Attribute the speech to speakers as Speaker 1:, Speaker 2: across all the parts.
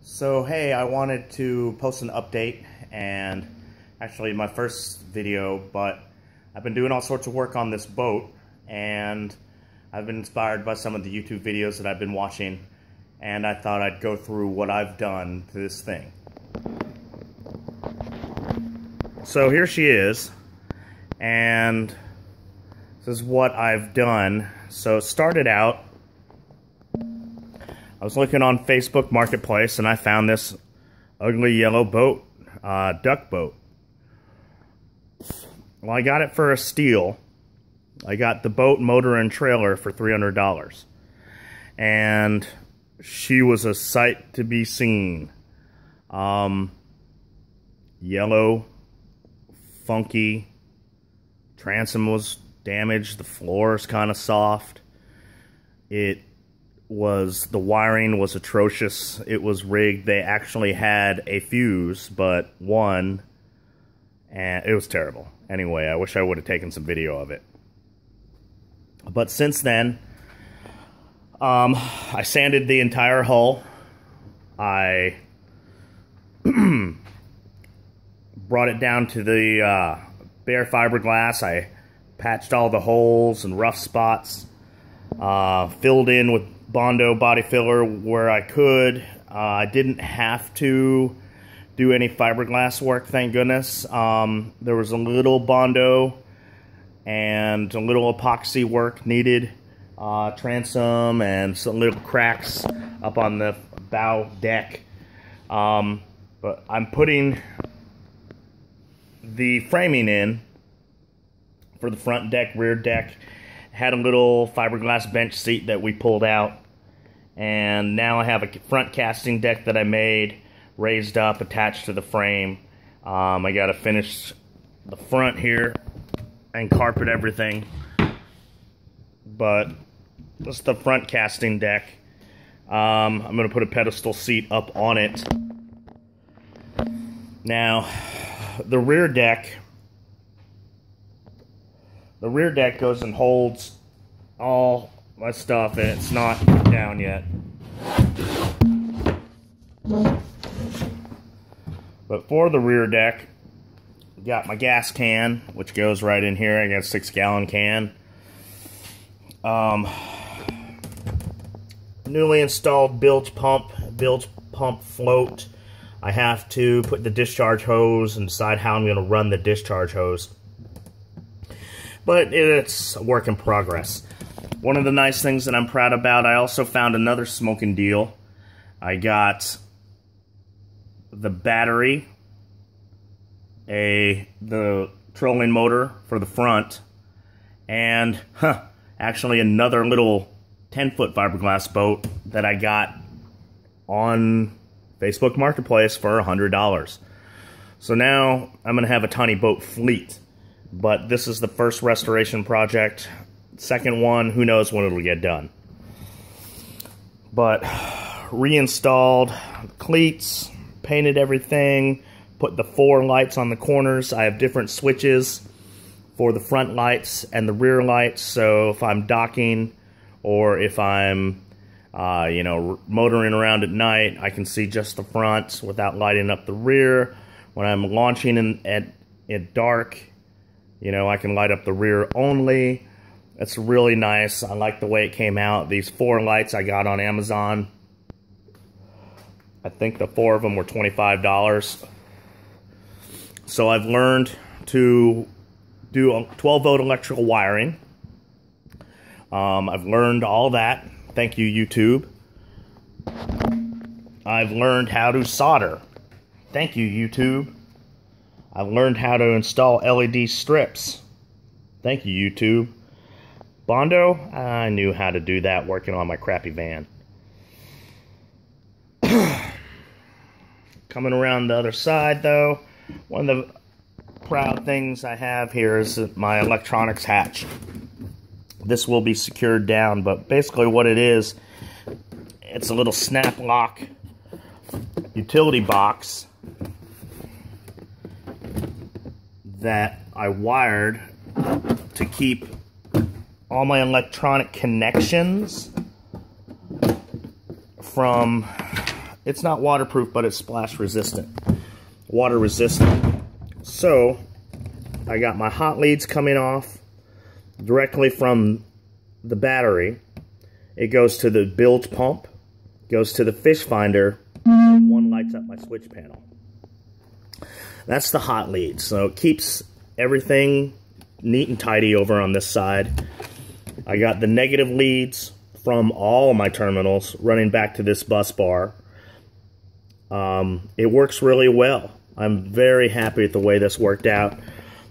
Speaker 1: So hey, I wanted to post an update, and actually my first video, but I've been doing all sorts of work on this boat, and I've been inspired by some of the YouTube videos that I've been watching, and I thought I'd go through what I've done to this thing. So here she is, and this is what I've done. So it started out, I was looking on Facebook Marketplace and I found this ugly yellow boat, duck boat. Well, I got it for a steal. I got the boat, motor, and trailer for $300. And she was a sight to be seen. Yellow, funky, transom was damaged, the floor is kind of soft. The wiring was atrocious. It was rigged. They actually had a fuse, but one, and it was terrible. Anyway, I wish I would have taken some video of it. But since then, I sanded the entire hull. I brought it down to the bare fiberglass. I patched all the holes and rough spots. Filled in with Bondo body filler where I could. I didn't have to do any fiberglass work, thank goodness. There was a little Bondo and a little epoxy work needed. Transom and some little cracks up on the bow deck. But I'm putting the framing in for the front deck, rear deck. Had a little fiberglass bench seat that we pulled out, and now I have a front casting deck that I made, raised up, attached to the frame. I got to finish the front here and carpet everything, but this is the front casting deck. I'm going to put a pedestal seat up on it. Now, the rear deck goes and holds all my stuff, and it's not down yet. But for the rear deck, got my gas can, which goes right in here. I got a 6-gallon can. Newly installed bilge pump float. I have to put the discharge hose and decide how I'm going to run the discharge hose. But it's a work in progress. One of the nice things that I'm proud about, I also found another smoking deal. I got the battery, the trolling motor for the front, and actually another little 10-foot fiberglass boat that I got on Facebook Marketplace for $100. So now I'm going to have a tiny boat fleet. But this is the first restoration project. Second one, who knows when it'll get done. But reinstalled cleats, painted everything, put the 4 lights on the corners. I have different switches for the front lights and the rear lights. So if I'm docking or if I'm motoring around at night, I can see just the front without lighting up the rear. When I'm launching at dark, I can light up the rear only. It's really nice. I like the way it came out. These 4 lights I got on Amazon. I think the 4 of them were $25. So I've learned to do 12-volt electrical wiring. I've learned all that. Thank you, YouTube. I've learned how to solder. Thank you, YouTube. I've learned how to install LED strips. Thank you, YouTube. Bondo, I knew how to do that working on my crappy van. Coming around the other side, though, one of the proud things I have here is my electronics hatch. This will be secured down, but basically what it is, it's a little snap lock utility box that I wired to keep all my electronic connections from It's not waterproof, but it's splash resistant, water resistant. So I got my hot leads coming off directly from the battery. It goes to the bilge pump, goes to the fish finder, and one lights up my switch panel. That's the hot lead. So it keeps everything neat and tidy over on this side. I got the negative leads from all my terminals running back to this bus bar. It works really well. I'm very happy with the way this worked out.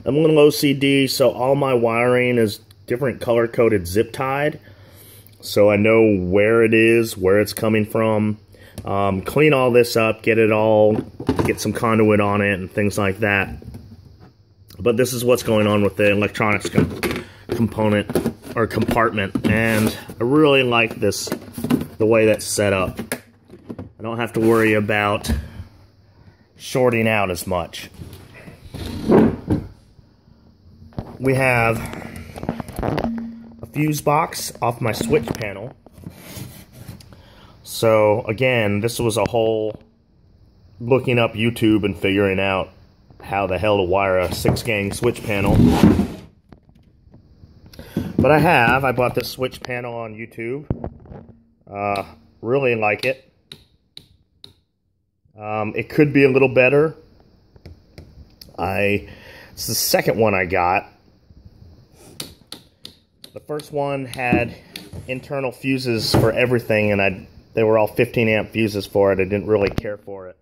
Speaker 1: I'm a little OCD, so all my wiring is different color-coded zip tied, so I know where it is, where it's coming from. Clean all this up, get some conduit on it and things like that. But this is what's going on with the electronics component or compartment, and I really like this, the way that's set up. I don't have to worry about shorting out as much. We have a fuse box off my switch panel. So again, this was a whole looking up YouTube and figuring out how the hell to wire a 6-gang switch panel. But I bought this switch panel on YouTube. Really like it. It could be a little better. It's the second one I got. The first one had internal fuses for everything, and they were all 15 amp fuses for it. I didn't really care for it.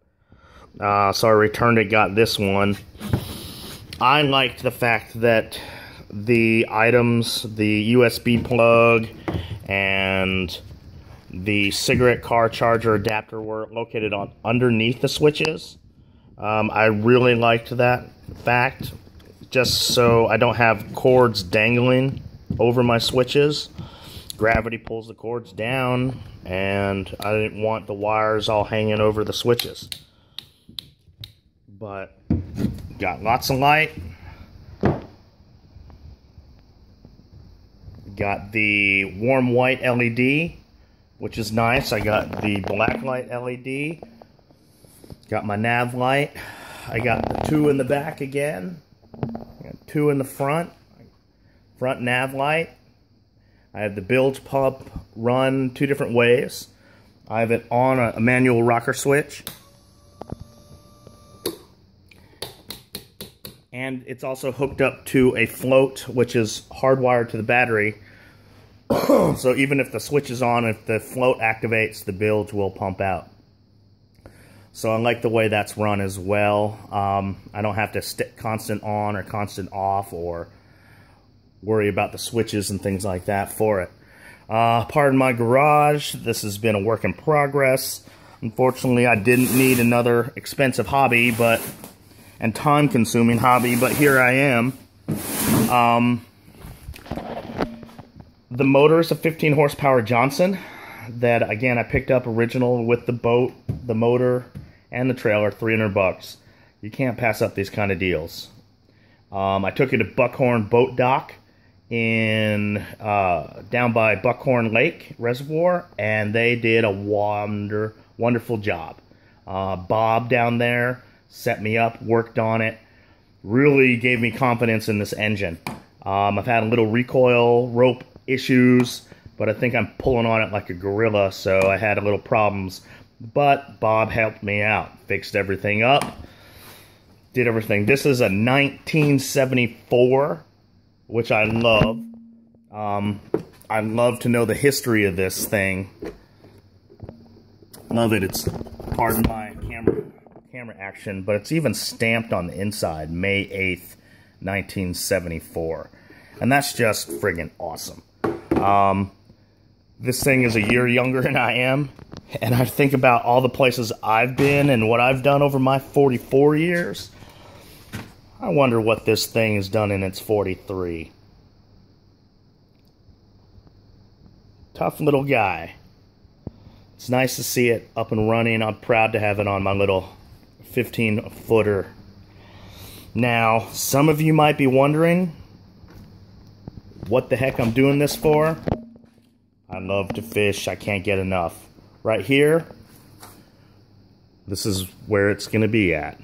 Speaker 1: So I returned it, got this one. I liked the fact that the items, the USB plug and the cigarette car charger adapter were located underneath the switches. I really liked that fact, just so I don't have cords dangling over my switches. Gravity pulls the cords down, and I didn't want the wires all hanging over the switches. But got lots of light. Got the warm white LED, which is nice. I got the black light LED. Got my nav light. I got the 2 in the back again. I got 2 in the front nav light. I have the bilge pump run 2 different ways. I have it on a manual rocker switch. And it's also hooked up to a float, which is hardwired to the battery. So even if the switch is on, if the float activates, the bilge will pump out. So I like the way that's run as well. I don't have to stick constant on or constant off or worry about the switches and things like that for it. Pardon my garage. This has been a work in progress. Unfortunately, I didn't need another expensive hobby and time-consuming hobby, but here I am. The motor is a 15 horsepower Johnson that, again, I picked up original with the boat, the motor, and the trailer, $300. You can't pass up these kind of deals. I took it to Buckhorn Boat Dock down by Buckhorn Lake Reservoir, and they did a wonderful job. Bob down there set me up, worked on it, really gave me confidence in this engine. I've had a little recoil rope issues, but I think I'm pulling on it like a gorilla, so I had a little problems. But Bob helped me out, fixed everything up, did everything. This is a 1974, which I love. I love to know the history of this thing. Love it. It's, pardon my camera action, but it's even stamped on the inside, May 8th, 1974. And that's just friggin' awesome. This thing is a year younger than I am, and I think about all the places I've been and what I've done over my 44 years. I wonder what this thing has done in its 43. Tough little guy. It's nice to see it up and running. I'm proud to have it on my little 15-footer. Now, some of you might be wondering what the heck I'm doing this for. I love to fish. I can't get enough. Right here, this is where it's going to be at.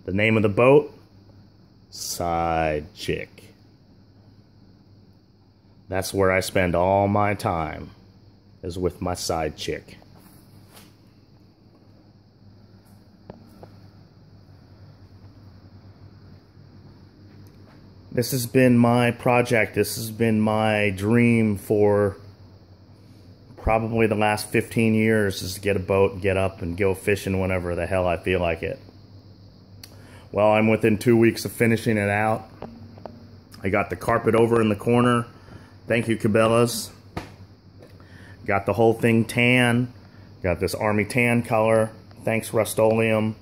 Speaker 1: The name of the boat, Side Chick. That's where I spend all my time, is with my side chick. This has been my project. This has been my dream for probably the last 15 years, is to get a boat and get up and go fishing whenever the hell I feel like it. Well, I'm within 2 weeks of finishing it out. I got the carpet over in the corner. Thank you, Cabela's. Got the whole thing tan. Got this army tan color. Thanks, Rust-Oleum.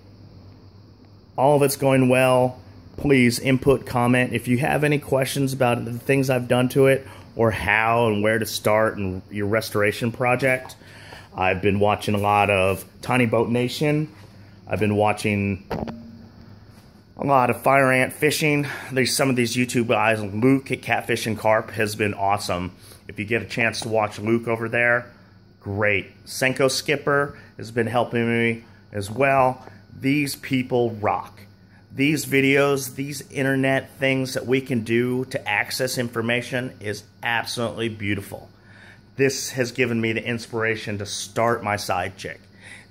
Speaker 1: All of it's going well. Please input, comment. If you have any questions about the things I've done to it, or how and where to start in your restoration project. I've been watching a lot of Tiny Boat Nation. I've been watching a lot of Fire Ant Fishing. There's some of these YouTube guys. Luke at Catfish and Carp has been awesome. If you get a chance to watch Luke over there, great. Senko Skipper has been helping me as well. These people rock. These videos, these internet things that we can do to access information is absolutely beautiful. This has given me the inspiration to start my side chick,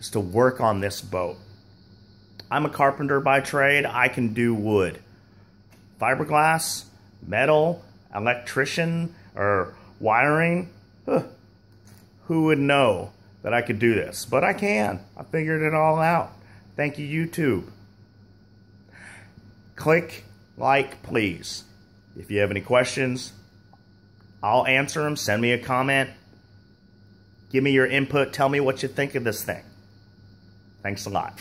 Speaker 1: is to work on this boat. I'm a carpenter by trade. I can do wood. Fiberglass, metal, electrician, or wiring. Who would know that I could do this? But I can. I figured it all out. Thank you, YouTube. Click like, please. If you have any questions, I'll answer them. Send me a comment. Give me your input. Tell me what you think of this thing. Thanks a lot.